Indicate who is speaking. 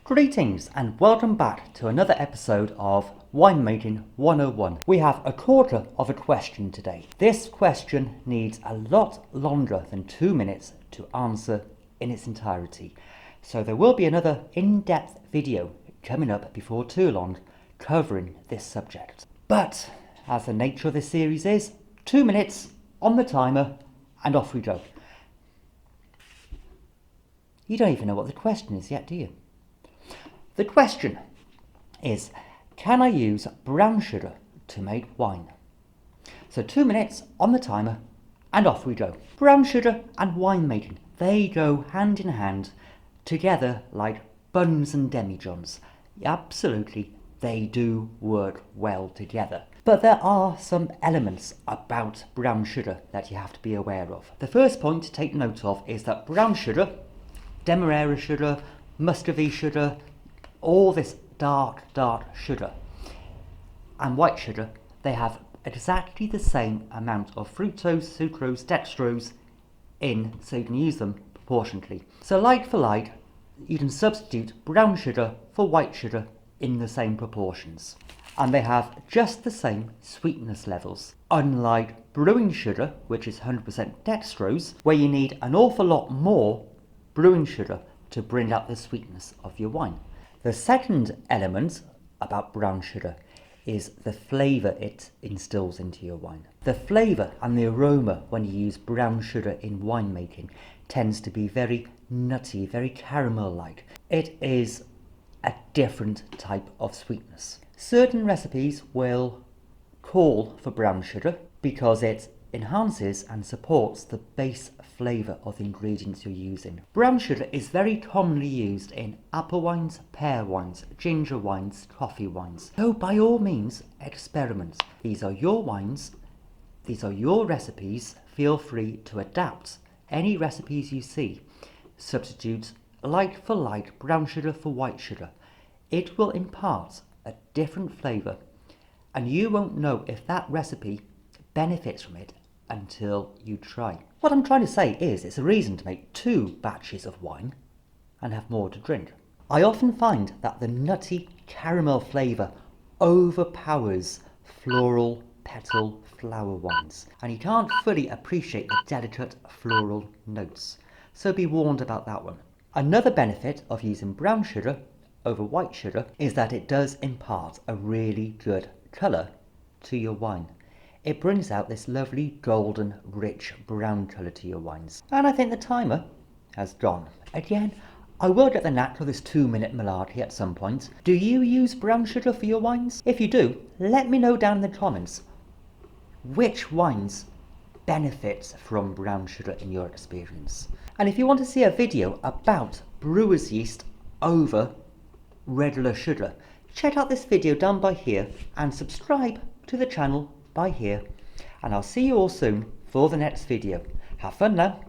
Speaker 1: Greetings and welcome back to another episode of Winemaking 101. We have a quarter of a question today. This question needs a lot longer than 2 minutes to answer in its entirety. So there will be another in-depth video coming up before too long covering this subject. But as the nature of this series is, 2 minutes on the timer and off we go. You don't even know what the question is yet, do you? The question is, can I use brown sugar to make wine? So 2 minutes on the timer and off we go. Brown sugar and winemaking, they go hand in hand together like buns and demijohns. Absolutely, they do work well together. But there are some elements about brown sugar that you have to be aware of. The first point to take note of is that brown sugar, demerara sugar, muscovy sugar, all this dark sugar and white sugar, they have exactly the same amount of fructose, sucrose, dextrose in, so you can use them proportionately. So like for like, you can substitute brown sugar for white sugar in the same proportions, and they have just the same sweetness levels, unlike brewing sugar, which is 100% dextrose, where you need an awful lot more brewing sugar to bring out the sweetness of your wine. The second element about brown sugar is the flavour it instills into your wine. The flavour and the aroma when you use brown sugar in winemaking tends to be very nutty, very caramel-like. It is a different type of sweetness. Certain recipes will call for brown sugar because it enhances and supports the base flavour of the ingredients you're using. Brown sugar is very commonly used in apple wines, pear wines, ginger wines, coffee wines. So by all means, experiment. These are your wines, these are your recipes. Feel free to adapt any recipes you see. Substitute like for like brown sugar for white sugar. It will impart a different flavour, and you won't know if that recipe benefits from it until you try. What I'm trying to say is it's a reason to make 2 batches of wine and have more to drink. I often find that the nutty caramel flavour overpowers floral, petal, flower wines, and you can't fully appreciate the delicate floral notes. So be warned about that one. Another benefit of using brown sugar over white sugar is that it does impart a really good colour to your wine. It brings out this lovely golden rich brown colour to your wines. And I think the timer has gone. Again, I will get the knack of this 2-minute malarkey at some point. Do you use brown sugar for your wines? If you do, let me know down in the comments which wines benefit from brown sugar in your experience. And if you want to see a video about brewer's yeast over regular sugar, check out this video down by here and subscribe to the channel by here, and I'll see you all soon for the next video. Have fun now.